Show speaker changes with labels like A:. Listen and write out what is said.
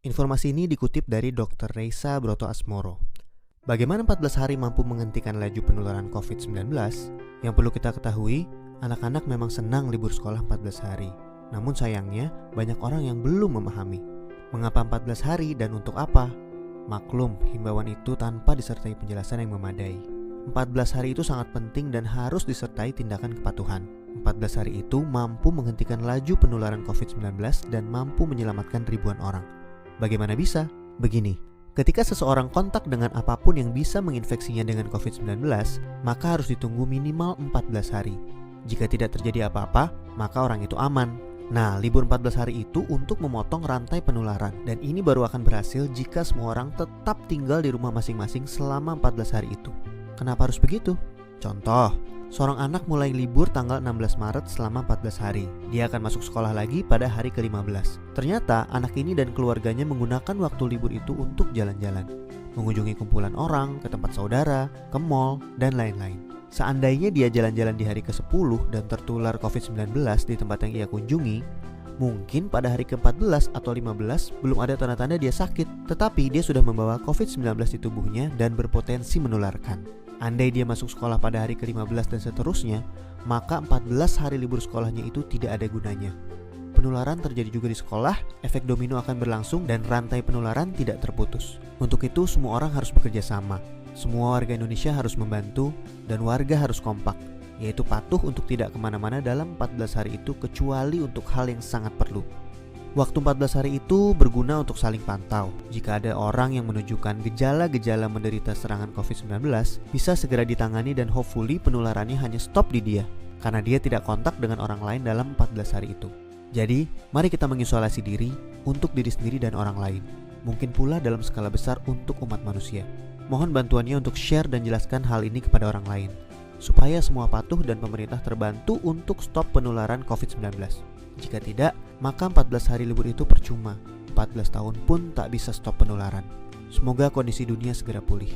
A: Informasi ini dikutip dari Dr. Reisa Brotoasmoro. Bagaimana 14 hari mampu menghentikan laju penularan COVID-19? Yang perlu kita ketahui, anak-anak memang senang libur sekolah 14 hari. Namun sayangnya, banyak orang yang belum memahami. Mengapa 14 hari dan untuk apa? Maklum, himbauan itu tanpa disertai penjelasan yang memadai. 14 hari itu sangat penting dan harus disertai tindakan kepatuhan. 14 hari itu mampu menghentikan laju penularan COVID-19 dan mampu menyelamatkan ribuan orang. Bagaimana bisa? Begini, ketika seseorang kontak dengan apapun yang bisa menginfeksinya dengan COVID-19, maka harus ditunggu minimal 14 hari. Jika tidak terjadi apa-apa, maka orang itu aman. Nah, libur 14 hari itu untuk memotong rantai penularan, dan ini baru akan berhasil jika semua orang tetap tinggal di rumah masing-masing selama 14 hari itu. Kenapa harus begitu? Contoh, seorang anak mulai libur tanggal 16 Maret selama 14 hari. Dia akan masuk sekolah lagi pada hari ke-15. Ternyata anak ini dan keluarganya menggunakan waktu libur itu untuk jalan-jalan, mengunjungi kumpulan orang, ke tempat saudara, ke mall, dan lain-lain. Seandainya dia jalan-jalan di hari ke-10 dan tertular COVID-19 di tempat yang ia kunjungi, mungkin pada hari ke-14 atau 15 belum ada tanda-tanda dia sakit, tetapi dia sudah membawa COVID-19 di tubuhnya dan berpotensi menularkan. Andai dia masuk sekolah pada hari ke-15 dan seterusnya, maka 14 hari libur sekolahnya itu tidak ada gunanya. Penularan terjadi juga di sekolah, efek domino akan berlangsung dan rantai penularan tidak terputus. Untuk itu semua orang harus bekerja sama. Semua warga Indonesia harus membantu dan warga harus kompak, yaitu patuh untuk tidak kemana-mana dalam 14 hari itu kecuali untuk hal yang sangat perlu. Waktu 14 hari itu berguna untuk saling pantau. Jika ada orang yang menunjukkan gejala-gejala menderita serangan COVID-19, bisa segera ditangani dan hopefully penularannya hanya stop di dia, karena dia tidak kontak dengan orang lain dalam 14 hari itu. Jadi, mari kita mengisolasi diri untuk diri sendiri dan orang lain. Mungkin pula dalam skala besar untuk umat manusia. Mohon bantuannya untuk share dan jelaskan hal ini kepada orang lain, supaya semua patuh dan pemerintah terbantu untuk stop penularan COVID-19. Jika tidak, maka 14 hari libur itu percuma. 14 tahun pun tak bisa stop penularan. Semoga kondisi dunia segera pulih.